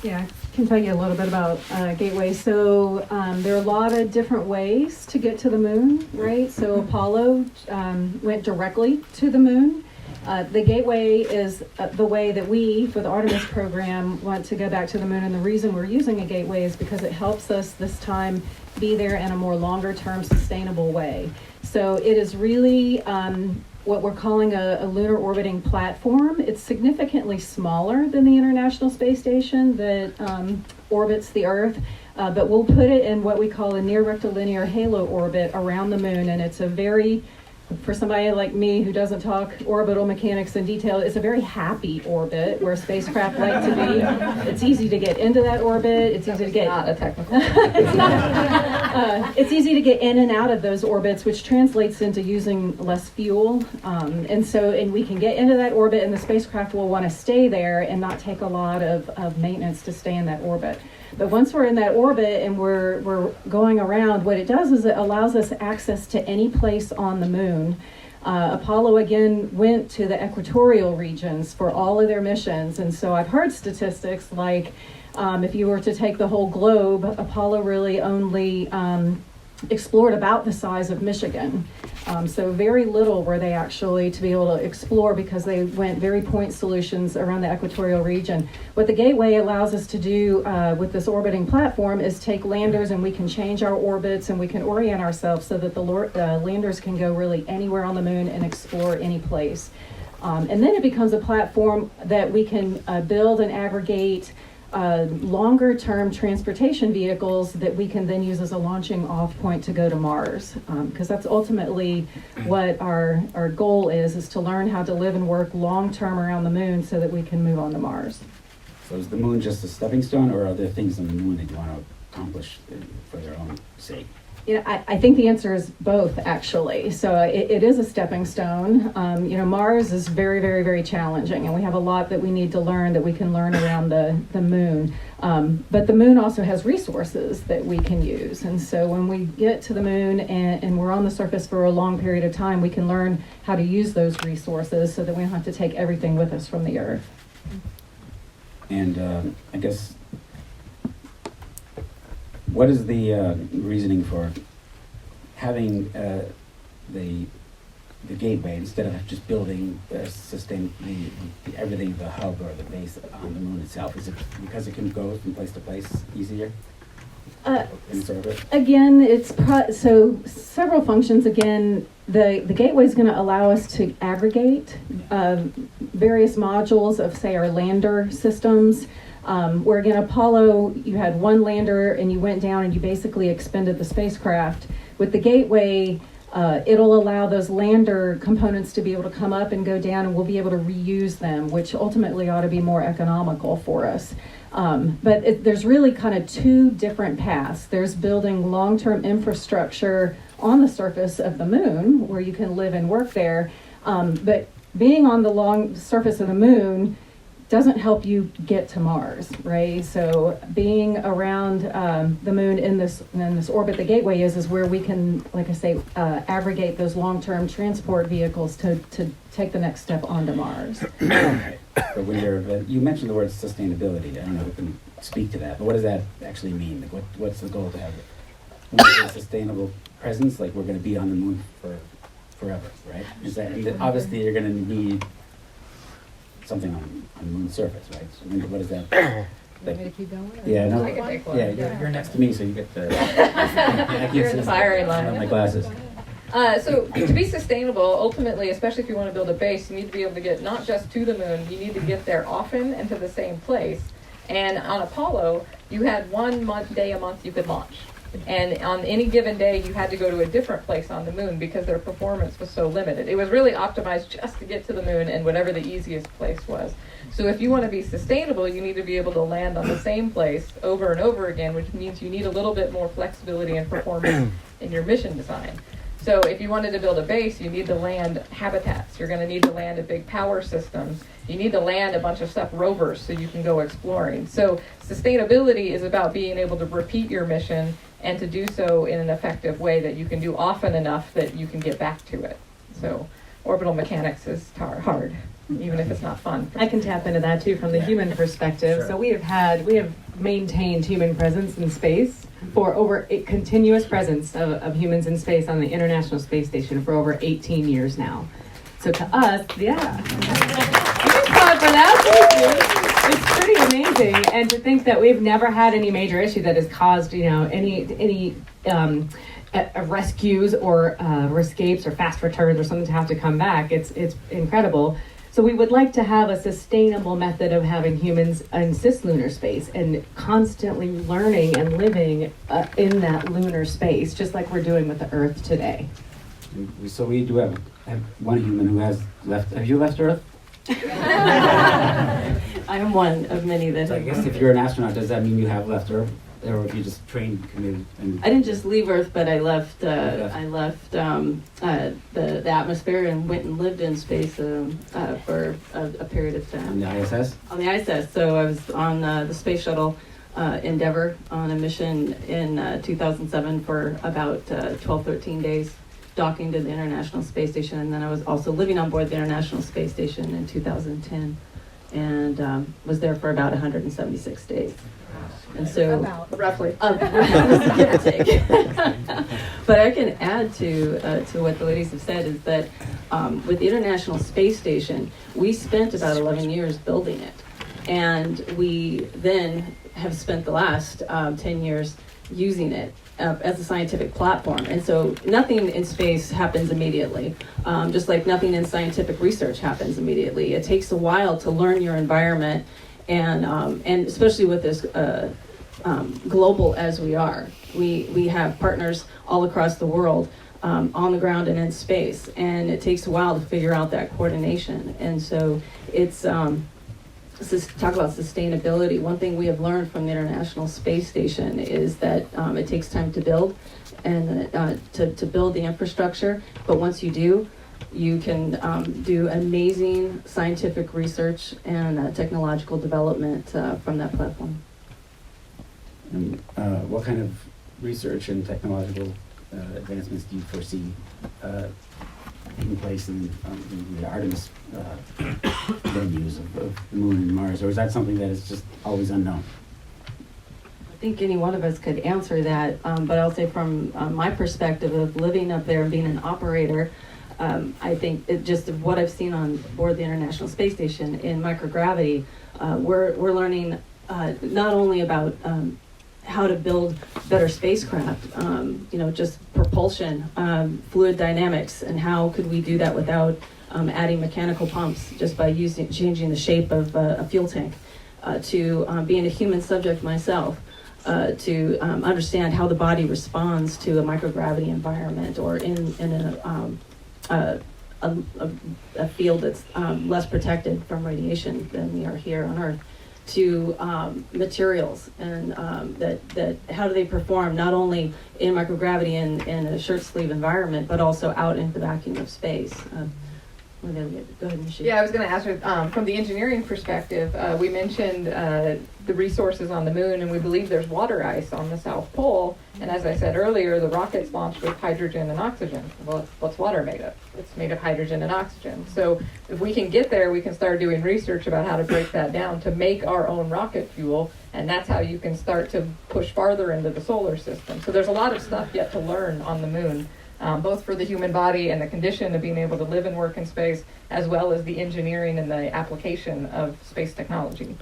Yeah, I can tell you a little bit about Gateway. So there are a lot of different ways to get to the moon, right? So Apollo went directly to the moon. The Gateway is the way that we, for the Artemis program, want to go back to the moon. And the reason we're using a Gateway is because it helps us this time be there in a more longer-term sustainable way. So it is really what we're calling a lunar orbiting platform. It's significantly smaller than the International Space Station that orbits the Earth, but we'll put it in what we call a near rectilinear halo orbit around the moon, and it's a very, for somebody like me who doesn't talk orbital mechanics in detail, it's a very happy orbit where spacecraft like to be. It's easy to get into that orbit. It's easy to get. Not a technical. It's not. It's easy to get in and out of those orbits, which translates into using less fuel. And we can get into that orbit, and the spacecraft will want to stay there and not take a lot of maintenance to stay in that orbit. But once we're in that orbit and we're going around, what it does is it allows us access to any place on the moon. Apollo again went to the equatorial regions for all of their missions, and so I've heard statistics like if you were to take the whole globe, Apollo really only explored about the size of Michigan. So very little were they actually to be able to explore because they went very point solutions around the equatorial region. What the Gateway allows us to do with this orbiting platform is take landers, and we can change our orbits and we can orient ourselves so that the landers can go really anywhere on the moon and explore any place. And then it becomes a platform that we can build and aggregate longer term transportation vehicles that we can then use as a launching off point to go to Mars, because that's ultimately what our goal is to learn how to live and work long term around the moon so that we can move on to Mars. So is the moon just a stepping stone, or are there things on the moon that you want to accomplish for their own sake? Yeah, I think the answer is both, actually. So it is a stepping stone. Mars is very, very, very challenging, and we have a lot that we need to learn that we can learn around the moon. But the moon also has resources that we can use. And so when we get to the moon and we're on the surface for a long period of time, we can learn how to use those resources so that we don't have to take everything with us from the Earth. And I guess, what is the reasoning for having the Gateway instead of just building everything, the hub or the base on the moon itself? Is it because it can go from place to place easier? Again, it's so several functions. Again, the Gateway is going to allow us to aggregate various modules of, say, our lander systems. Where again, Apollo, you had one lander and you went down and you basically expended the spacecraft. With the Gateway, it'll allow those lander components to be able to come up and go down, and we'll be able to reuse them, which ultimately ought to be more economical for us. But there's really kind of two different paths. There's building long-term infrastructure on the surface of the moon where you can live and work there. But being on the long surface of the moon doesn't help you get to Mars, right? So being around the moon in this orbit, the Gateway is where we can, like I say, aggregate those long-term transport vehicles to take the next step onto Mars. But when you mentioned the word sustainability. I don't know who can speak to that, but what does that actually mean? Like what's the goal to have a sustainable presence? Like we're going to be on the moon for forever, right? Is that, and obviously you're going to need something on the moon's surface, right? So what is that? Want me to keep going? Yeah, no. I can take one. Yeah, you're next to me, so you get the. You're in the firing line. My glasses. So to be sustainable, ultimately, especially if you want to build a base, you need to be able to get not just to the moon, you need to get there often and to the same place. And on Apollo, you had one day a month you could launch. And on any given day, you had to go to a different place on the moon because their performance was so limited. It was really optimized just to get to the moon and whatever the easiest place was. So if you want to be sustainable, you need to be able to land on the same place over and over again, which means you need a little bit more flexibility and performance in your mission design. So if you wanted to build a base, you need to land habitats. You're going to need to land a big power systems. You need to land a bunch of stuff rovers so you can go exploring. So sustainability is about being able to repeat your mission and to do so in an effective way that you can do often enough that you can get back to it. So orbital mechanics is hard. even if it's not fun. I can tap into that too from the human perspective. Sure. So we have maintained human presence in space for over a continuous presence of humans in space on the International Space Station for over 18 years now. So to us, yeah. We're proud for that. It's pretty amazing. And to think that we've never had any major issue that has caused, any rescues or escapes or fast returns or something to have to come back. It's incredible. So we would like to have a sustainable method of having humans in cislunar space and constantly learning and living in that lunar space, just like we're doing with the Earth today. So we do have one human who has left. Have you left Earth? I am one of many that So I have. guess if you're an astronaut, does that mean you have left Earth? Or if you just trained, committed, and I didn't just leave Earth, but I left. I left the atmosphere and went and lived in space for a period of on time the ISS? on the ISS. So I was on the space shuttle Endeavour on a mission in 2007 for about 12, 13 days, docking to the International Space Station, and then I was also living on board the International Space Station in 2010, and was there for about 176 days. And so, Roughly. give or take. But I can add to what the ladies have said is that with the International Space Station, we spent about 11 years building it, and we then have spent the last 10 years using it as a scientific platform. And so nothing in space happens immediately, just like nothing in scientific research happens immediately. It takes a while to learn your environment, and especially with this global as we are, we have partners all across the world, on the ground and in space, and it takes a while to figure out that coordination. And so it's talk about sustainability. One thing we have learned from the International Space Station is that it takes time to build and to build the infrastructure, but once you do, you can do amazing scientific research and technological development from that platform. And what kind of research and technological advancements do you foresee taking place in the Artemis venues of the Moon and Mars, or is that something that is just always unknown? I think any one of us could answer that, but I'll say from my perspective of living up there and being an operator, I think just what I've seen on board the International Space Station in microgravity, we're learning not only about how to build better spacecraft, just propulsion, fluid dynamics, and how could we do that without adding mechanical pumps just by changing the shape of a fuel tank, to being a human subject myself, to understand how the body responds to a microgravity environment or in a field that's less protected from radiation than we are here on Earth, to materials and that how do they perform not only in microgravity in a shirt sleeve environment, but also out in the vacuum of space. Go ahead, Michelle. Yeah, I was going to ask her, from the engineering perspective, we mentioned the resources on the moon, and we believe there's water ice on the South Pole. And as I said earlier, the rocket's launched with hydrogen and oxygen. Well, what's water made of? It's made of hydrogen and oxygen. So if we can get there, we can start doing research about how to break that down to make our own rocket fuel, and that's how you can start to push farther into the solar system. So there's a lot of stuff yet to learn on the moon. Both for the human body and the condition of being able to live and work in space, as well as the engineering and the application of space technology.